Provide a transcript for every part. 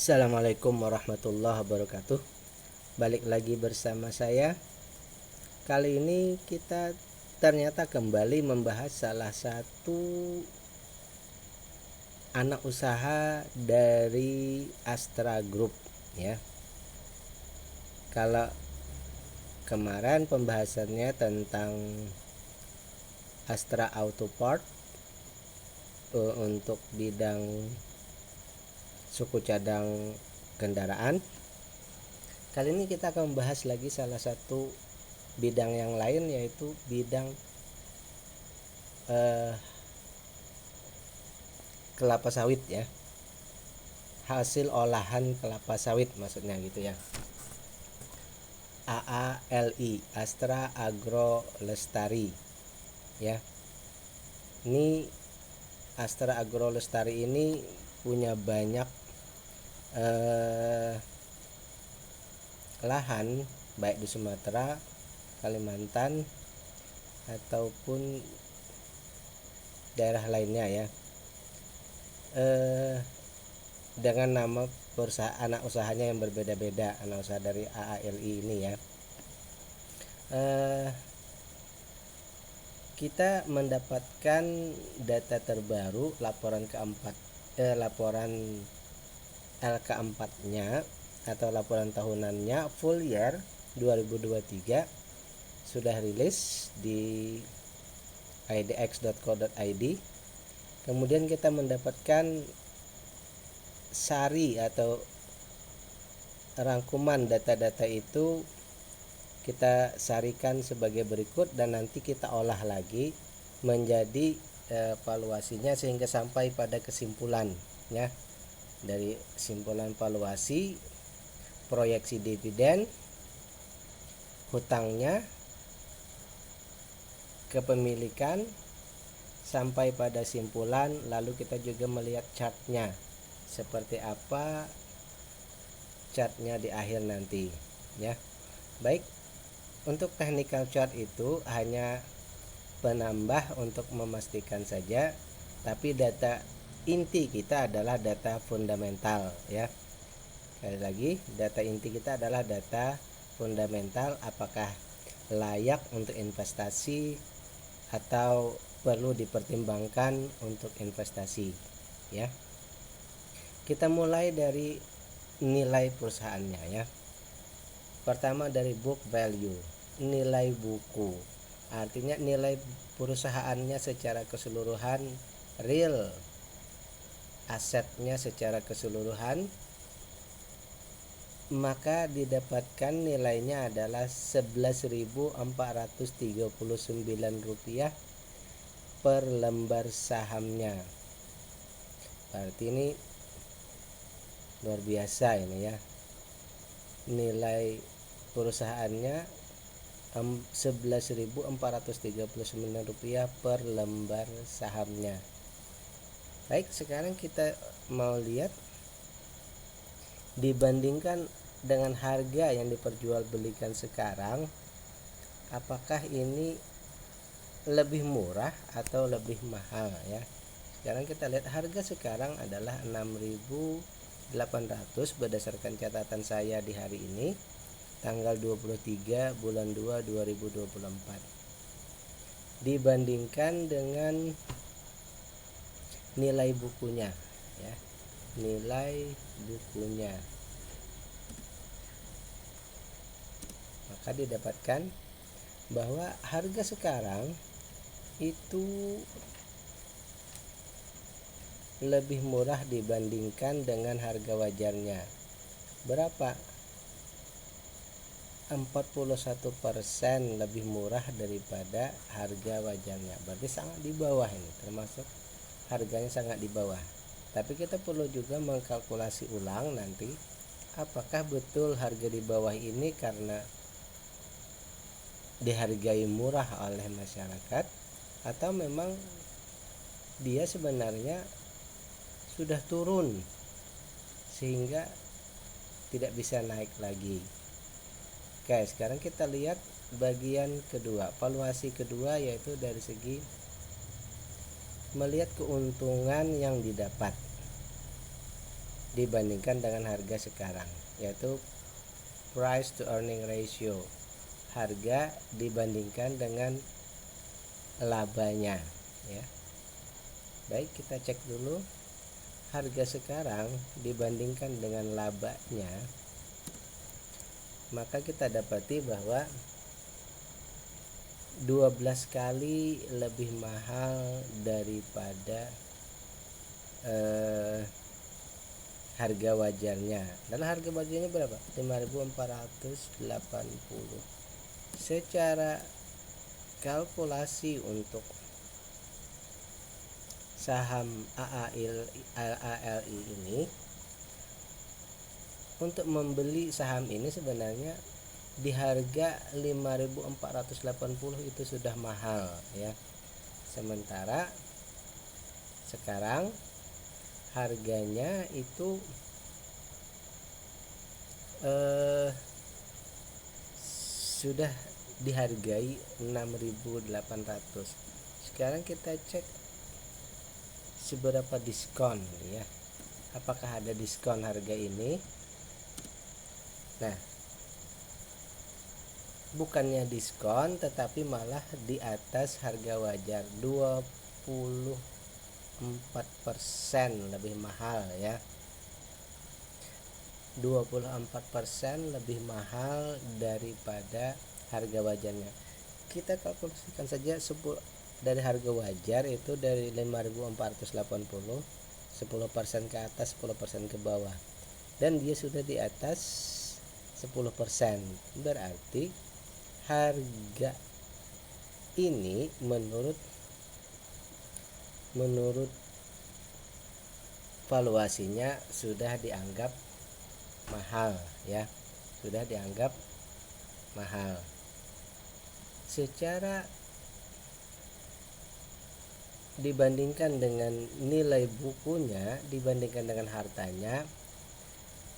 Assalamualaikum warahmatullahi wabarakatuh. Balik lagi bersama saya. Kali ini kita ternyata kembali membahas salah satu anak usaha dari Astra Group ya. Kalau kemarin pembahasannya tentang Astra Auto Part untuk bidang suku cadang kendaraan. Kali ini kita akan membahas lagi salah satu bidang yang lain, yaitu bidang kelapa sawit ya, hasil olahan kelapa sawit maksudnya gitu ya. AALI, Astra Agro Lestari ya. Ini Astra Agro Lestari ini punya banyak lahan baik di Sumatera, Kalimantan ataupun daerah lainnya ya, dengan nama perusahaan anak usahanya yang berbeda-beda, anak usaha dari AALI ini ya. Kita mendapatkan data terbaru laporan laporan LK4-nya atau laporan tahunannya full year 2023 sudah rilis di idx.co.id. Kemudian kita mendapatkan sari atau rangkuman data-data itu, kita sarikan sebagai berikut dan nanti kita olah lagi menjadi valuasinya sehingga sampai pada kesimpulan ya. Dari kesimpulan valuasi, proyeksi dividen, hutangnya, kepemilikan, sampai pada simpulan. Lalu kita juga melihat chartnya seperti apa chartnya di akhir nanti ya. Baik, untuk technical chart itu hanya penambah untuk memastikan saja, tapi data inti kita adalah data fundamental ya. Sekali lagi, data inti kita adalah data fundamental, apakah layak untuk investasi atau perlu dipertimbangkan untuk investasi ya. Kita mulai dari nilai perusahaannya ya. Pertama dari book value, nilai buku. Artinya nilai perusahaannya secara keseluruhan, real asetnya secara keseluruhan, maka didapatkan nilainya adalah Rp11.439 per lembar sahamnya. Berarti ini luar biasa ini ya. Nilai perusahaannya Rp11.439 per lembar sahamnya. Baik, sekarang kita mau lihat dibandingkan dengan harga yang diperjualbelikan sekarang, apakah ini lebih murah atau lebih mahal ya. Sekarang kita lihat harga sekarang adalah 6.800 berdasarkan catatan saya di hari ini tanggal 23 bulan 2 2024, dibandingkan dengan nilai bukunya ya. Nilai bukunya, maka didapatkan bahwa harga sekarang itu lebih murah dibandingkan dengan harga wajarnya. Berapa? 41% lebih murah daripada harga wajarnya. Berarti sangat di bawah ini, termasuk harganya sangat di bawah. Tapi kita perlu juga mengkalkulasi ulang nanti apakah betul harga di bawah ini karena dihargai murah oleh masyarakat, atau memang dia sebenarnya sudah turun sehingga tidak bisa naik lagi. Oke, sekarang kita lihat bagian kedua, valuasi kedua, yaitu dari segi melihat keuntungan yang didapat. dibandingkan dengan harga sekarang, yaitu price to earning ratio, harga dibandingkan dengan labanya ya. Baik, kita cek dulu harga sekarang dibandingkan dengan labanya, maka kita dapati bahwa 12 kali lebih mahal daripada harga wajarnya. Dan harga wajarnya berapa? 5.480. Secara kalkulasi untuk saham AALI ini, untuk membeli saham ini sebenarnya di harga 5.480 itu sudah mahal ya. Sementara sekarang harganya itu sudah dihargai 6.800. Sekarang kita cek seberapa diskon ya. Apakah ada diskon harga ini? Nah, bukannya diskon tetapi malah di atas harga wajar, 24% lebih mahal ya. 24% lebih mahal daripada harga wajarnya. Kita kalkulasikan saja dari harga wajar itu dari 5.480, 10% ke atas, 10% ke bawah, dan dia sudah di atas 10%. Berarti harga ini menurut valuasinya sudah dianggap mahal ya, sudah dianggap mahal. Secara dibandingkan dengan nilai bukunya, dibandingkan dengan hartanya,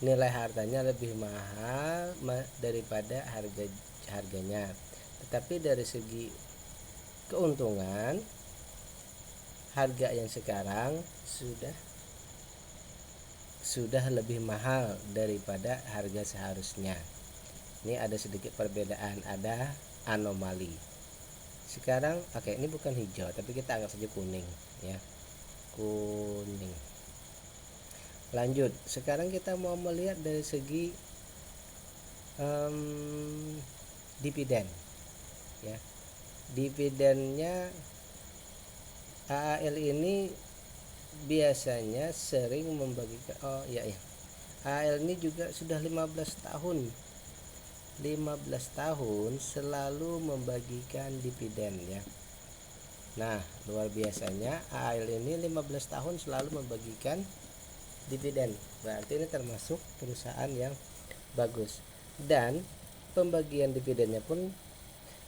nilai hartanya lebih mahal daripada harganya. Tetapi dari segi keuntungan, harga yang sekarang sudah lebih mahal daripada harga seharusnya. Ini ada sedikit perbedaan, ada anomali. Sekarang ini bukan hijau tapi kita anggap saja kuning ya, kuning. Lanjut, sekarang kita mau melihat dari segi dividen ya. Dividennya AAL ini biasanya sering membagikan AAL ini juga sudah 15 tahun selalu membagikan dividen ya. Nah, luar biasanya AAL ini 15 tahun selalu membagikan dividen. Berarti ini termasuk perusahaan yang bagus. Dan pembagian dividennya pun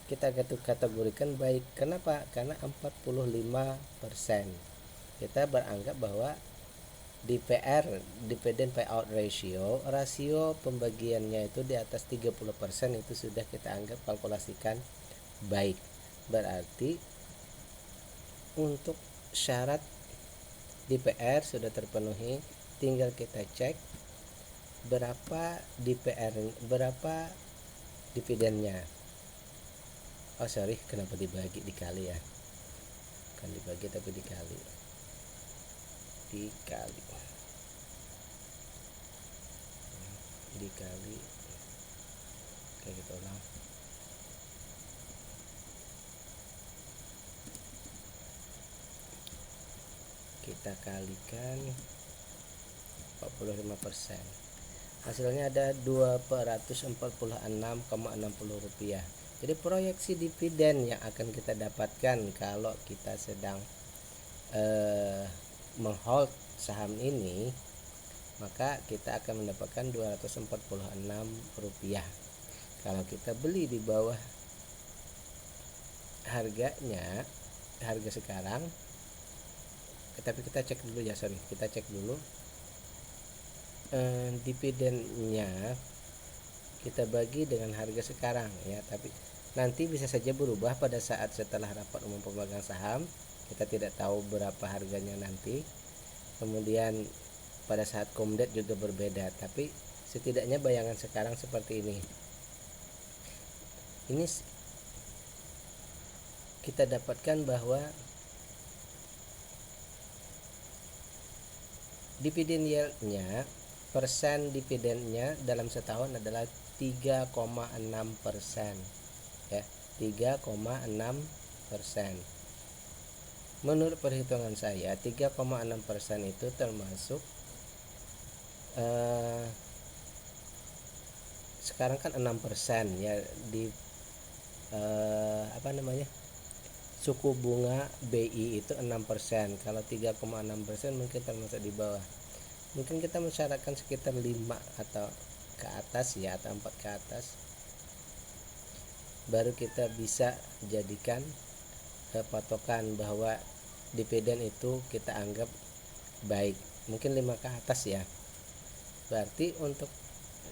kita kategorikan baik. Kenapa? Karena 45%. Kita beranggap bahwa DPR, dividend payout ratio, rasio pembagiannya itu di atas 30%, itu sudah kita anggap kalkulasikan baik. Berarti untuk syarat DPR sudah terpenuhi, tinggal kita cek berapa dividennya. Kenapa dikali ya? Kan dibagi tapi dikali kayak gitu lah. Kita kalikan 45%, hasilnya ada 246,60 rupiah. Jadi proyeksi dividen yang akan kita dapatkan kalau kita sedang menghold saham ini, maka kita akan mendapatkan 246 rupiah. Kalau kita beli di bawah harganya, harga sekarang, tapi kita cek dulu dividennya kita bagi dengan harga sekarang ya. Tapi nanti bisa saja berubah pada saat setelah rapat umum pemegang saham. Kita tidak tahu berapa harganya nanti. Kemudian pada saat Komdet juga berbeda, tapi setidaknya bayangan sekarang seperti ini. Ini kita dapatkan bahwa dividen yieldnya, persen dividennya dalam setahun adalah 3,6%, ya, 3,6%. Menurut perhitungan saya 3,6% itu termasuk sekarang kan 6% ya di suku bunga BI itu 6%. Kalau 3,6% mungkin termasuk di bawah. Mungkin kita mensyaratkan sekitar 5 atau ke atas ya, atau 4 ke atas, baru kita bisa jadikan patokan bahwa dividen itu kita anggap baik. Mungkin 5 ke atas ya. Berarti untuk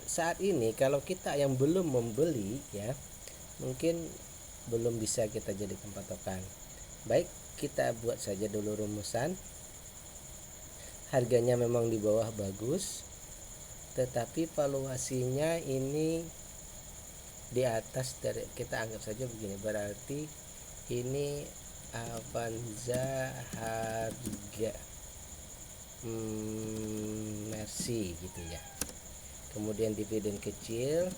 saat ini kalau kita yang belum membeli ya, mungkin belum bisa kita jadikan patokan. Baik, kita buat saja dulu rumusan. Harganya memang di bawah bagus, tetapi valuasinya ini di atas dari, kita anggap saja begini, berarti ini Avanza harga Mercy gitu ya. Kemudian dividen kecil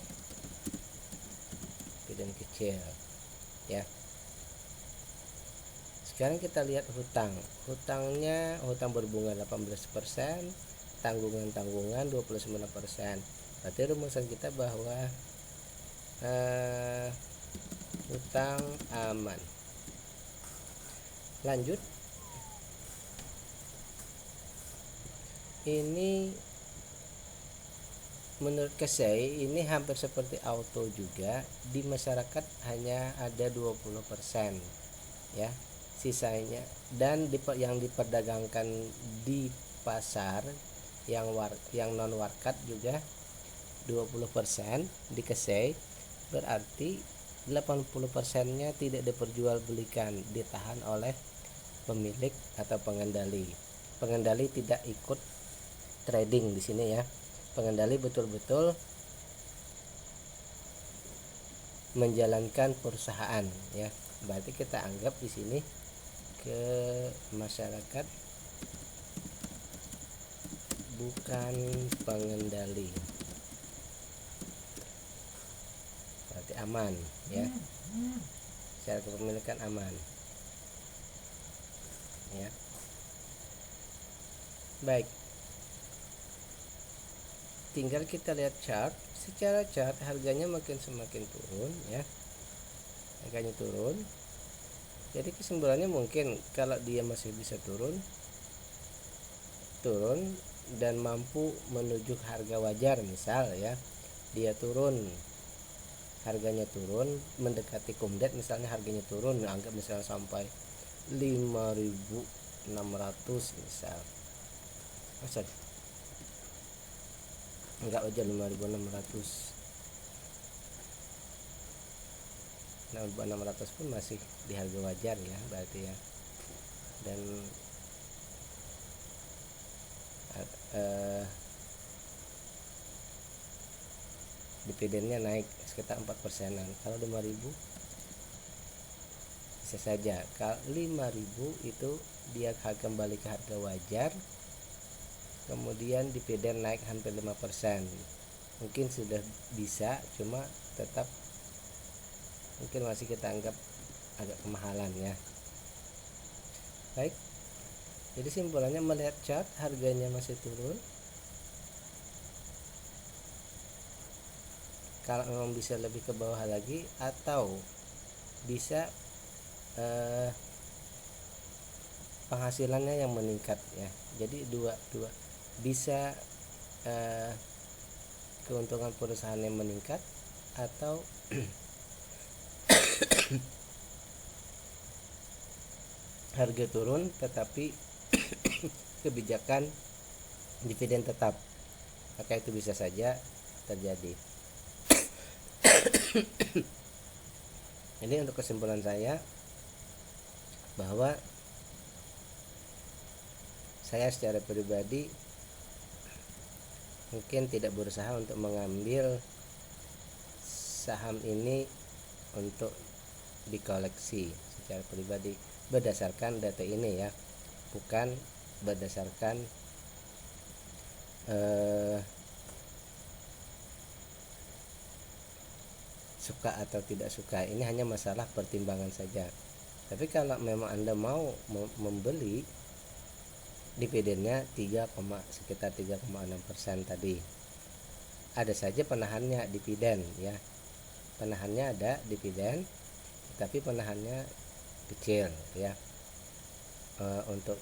ya. Sekarang kita lihat hutangnya, hutang berbunga 18%, tanggungan 29%. Berarti rumusan kita bahwa hutang aman. Lanjut, ini menurut Kesey ini hampir seperti auto juga, di masyarakat hanya ada 20% ya, sisanya, dan yang diperdagangkan di pasar yang non warkat juga 20% di Kesey. Berarti 80%-nya tidak diperjualbelikan, ditahan oleh pemilik atau pengendali. Pengendali tidak ikut trading di sini ya. Pengendali betul-betul menjalankan perusahaan ya. Berarti kita anggap di sini ke masyarakat bukan pengendali. Berarti aman ya. Secara kepemilikan aman. Ya. Baik. Tinggal kita lihat chart. Secara chart harganya semakin turun ya. Harganya turun. Jadi kesimpulannya mungkin kalau dia masih bisa turun dan mampu menuju harga wajar, misal ya, dia harganya turun mendekati Komdet, misalnya harganya turun, anggap misalnya sampai 5.600 misal. Enggak aja 5.600. 600 pun masih di harga wajar ya, berarti ya. Dan dividennya naik sekitar 4%. Kalau 5.000 bisa saja. Kalau 5.000 itu dia kembali ke harga wajar, kemudian dividen naik hampir 5%. Mungkin sudah bisa, cuma tetap mungkin masih kita anggap agak kemahalan ya. Baik, jadi simpulannya melihat chart harganya masih turun. Kalau memang bisa lebih ke bawah lagi, atau bisa penghasilannya yang meningkat ya. Jadi dua bisa keuntungan perusahaan yang meningkat, atau harga turun tetapi kebijakan dividen tetap, maka itu bisa saja terjadi. Jadi untuk kesimpulan saya bahwa saya secara pribadi mungkin tidak berusaha untuk mengambil saham ini untuk dikoleksi secara pribadi berdasarkan data ini ya, bukan berdasarkan suka atau tidak suka. Ini hanya masalah pertimbangan saja. Tapi kalau memang Anda mau membeli, dividennya sekitar 3,6% tadi. Ada saja penahannya dividen ya. Penahannya ada dividen, tapi penahannya kecil ya. Untuk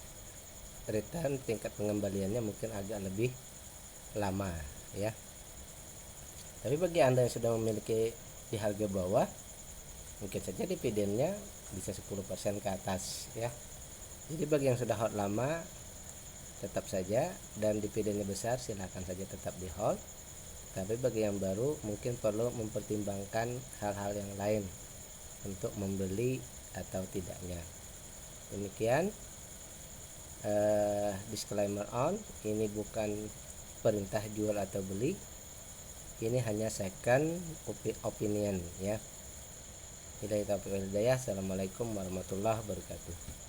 return tingkat pengembaliannya mungkin agak lebih lama ya. Tapi bagi Anda yang sudah memiliki di harga bawah, mungkin saja dividennya bisa 10% ke atas ya. Jadi bagi yang sudah hold lama tetap saja, dan dividennya besar silahkan saja tetap di hold. Tapi bagi yang baru mungkin perlu mempertimbangkan hal-hal yang lain untuk membeli atau tidaknya. Demikian disclaimer on, ini bukan perintah jual atau beli, ini hanya second opinion ya. Assalamualaikum warahmatullahi wabarakatuh.